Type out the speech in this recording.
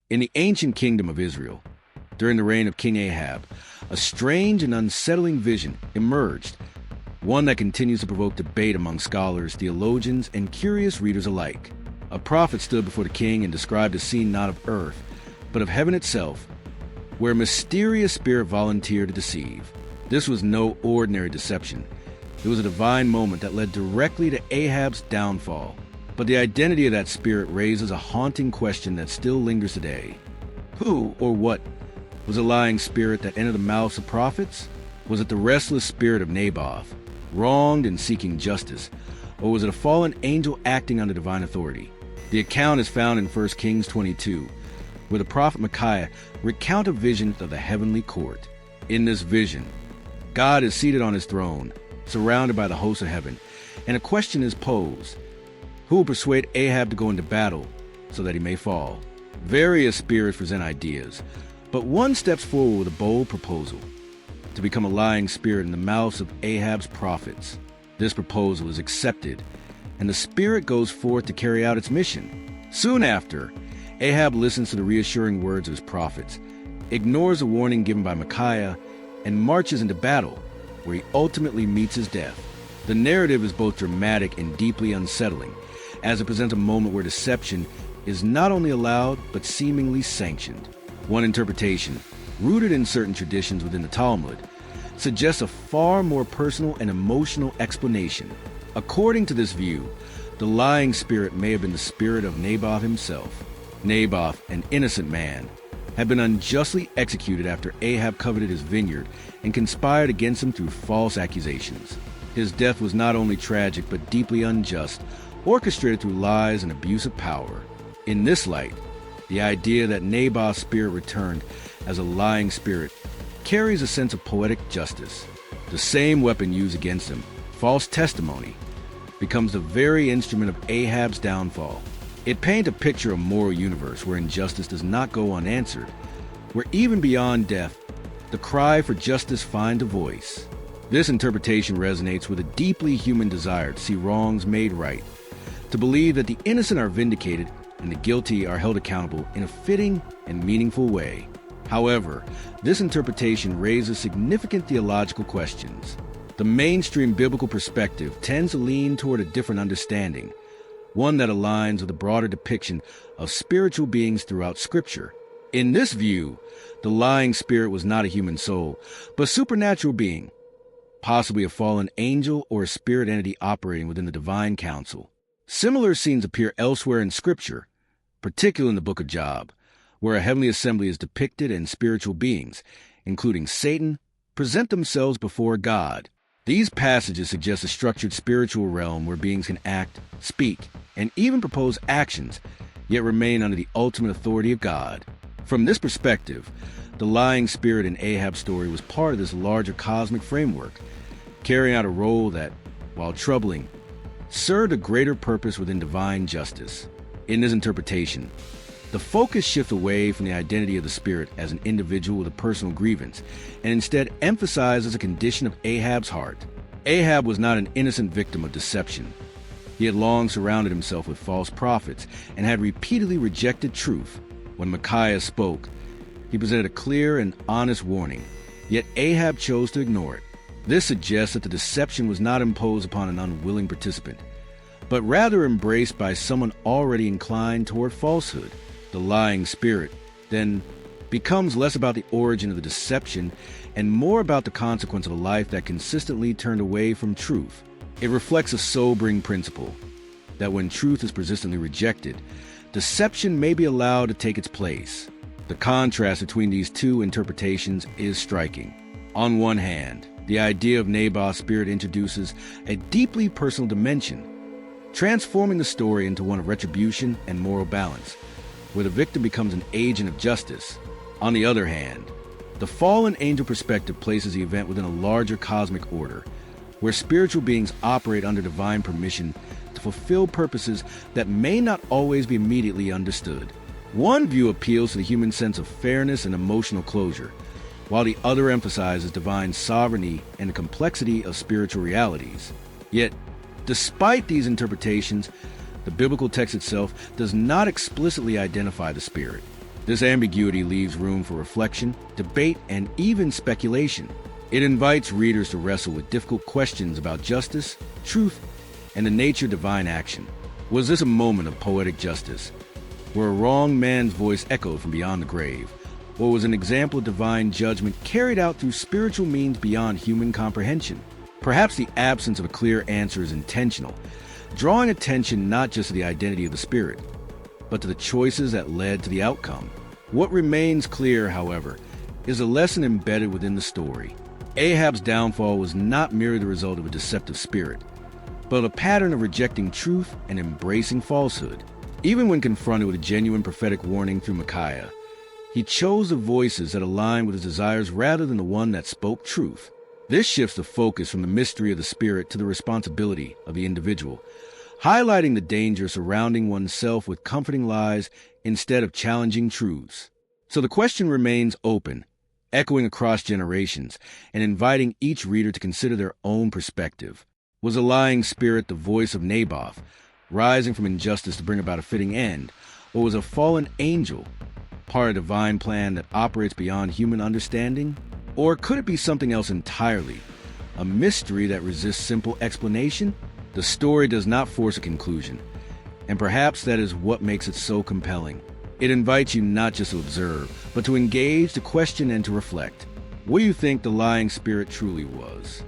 In the ancient kingdom of Israel, during the reign of King Ahab, a strange and unsettling vision emerged, one that continues to provoke debate among scholars, theologians, and curious readers alike. A prophet stood before the king and described a scene not of earth, but of heaven itself, where a mysterious spirit volunteered to deceive. This was no ordinary deception. It was a divine moment that led directly to Ahab's downfall. But the identity of that spirit raises a haunting question that still lingers today. Who or what was a lying spirit that entered the mouths of prophets? Was it the restless spirit of Naboth, wronged and seeking justice? Or was it a fallen angel acting under divine authority? The account is found in 1 Kings 22, where the prophet Micaiah recounts a vision of the heavenly court. In this vision, God is seated on his throne, surrounded by the hosts of heaven, and a question is posed. Who will persuade Ahab to go into battle so that he may fall? Various spirits present ideas, but one steps forward with a bold proposal: to become a lying spirit in the mouths of Ahab's prophets. This proposal is accepted, and the spirit goes forth to carry out its mission. Soon after, Ahab listens to the reassuring words of his prophets, ignores the warning given by Micaiah, and marches into battle, where he ultimately meets his death. The narrative is both dramatic and deeply unsettling, as it presents a moment where deception is not only allowed, but seemingly sanctioned. One interpretation, rooted in certain traditions within the Talmud, suggests a far more personal and emotional explanation. According to this view, the lying spirit may have been the spirit of Naboth himself. Naboth, an innocent man, had been unjustly executed after Ahab coveted his vineyard and conspired against him through false accusations. His death was not only tragic but deeply unjust, orchestrated through lies and abuse of power. In this light, the idea that Naboth's spirit returned as a lying spirit carries a sense of poetic justice. The same weapon used against him, false testimony, becomes the very instrument of Ahab's downfall. It paints a picture of a moral universe where injustice does not go unanswered, where even beyond death, the cry for justice finds a voice. This interpretation resonates with a deeply human desire to see wrongs made right, to believe that the innocent are vindicated and the guilty are held accountable in a fitting and meaningful way. However, this interpretation raises significant theological questions. The mainstream biblical perspective tends to lean toward a different understanding, one that aligns with the broader depiction of spiritual beings throughout Scripture. In this view, the lying spirit was not a human soul, but a supernatural being, possibly a fallen angel or a spirit entity operating within the divine council. Similar scenes appear elsewhere in Scripture, particularly in the book of Job, where a heavenly assembly is depicted and spiritual beings, including Satan, present themselves before God. These passages suggest a structured spiritual realm where beings can act, speak, and even propose actions, yet remain under the ultimate authority of God. From this perspective, the lying spirit in Ahab's story was part of this larger cosmic framework, carrying out a role that, while troubling, served a greater purpose within divine justice. In this interpretation, the focus shifts away from the identity of the spirit as an individual with a personal grievance, and instead emphasizes a condition of Ahab's heart. Ahab was not an innocent victim of deception. He had long surrounded himself with false prophets and had repeatedly rejected truth. When Micaiah spoke, he presented a clear and honest warning, yet Ahab chose to ignore it. This suggests that the deception was not imposed upon an unwilling participant, but rather embraced by someone already inclined toward falsehood. The lying spirit then becomes less about the origin of the deception and more about the consequence of a life that consistently turned away from truth. It reflects a sobering principle that when truth is persistently rejected, deception may be allowed to take its place. The contrast between these two interpretations is striking. On one hand, the idea of Naboth's spirit introduces a deeply personal dimension, transforming the story into one of retribution and moral balance, where the victim becomes an agent of justice. On the other hand, the fallen angel perspective places the event within a larger cosmic order, where spiritual beings operate under divine permission to fulfill purposes that may not always be immediately understood. One view appeals to the human sense of fairness and emotional closure, while the other emphasizes divine sovereignty and the complexity of spiritual realities. Yet, despite these interpretations, the biblical text itself does not explicitly identify the spirit. This ambiguity leaves room for reflection, debate, and even speculation. It invites readers to wrestle with difficult questions about justice, truth, and the nature of divine action. Was this a moment of poetic justice, where a wronged man's voice echoed from beyond the grave, or was an example of divine judgment carried out through spiritual means beyond human comprehension? Perhaps the absence of a clear answer is intentional, drawing attention not just to the identity of the spirit, but to the choices that led to the outcome. What remains clear, however, is a lesson embedded within the story. Ahab's downfall was not merely the result of a deceptive spirit, but a pattern of rejecting truth and embracing falsehood. Even when confronted with a genuine prophetic warning through Micaiah, he chose the voices that aligned with his desires rather than the one that spoke truth. This shifts the focus from the mystery of the spirit to the responsibility of the individual, highlighting the danger surrounding oneself with comforting lies instead of challenging truths. So the question remains open, echoing across generations, and inviting each reader to consider their own perspective. Was a lying spirit the voice of Naboth, rising from injustice to bring about a fitting end, or was a fallen angel part of a divine plan that operates beyond human understanding? Or could it be something else entirely, a mystery that resists simple explanation? The story does not force a conclusion, and perhaps that is what makes it so compelling. It invites you not just to observe, but to engage, to question, and to reflect. What do you think the lying spirit truly was?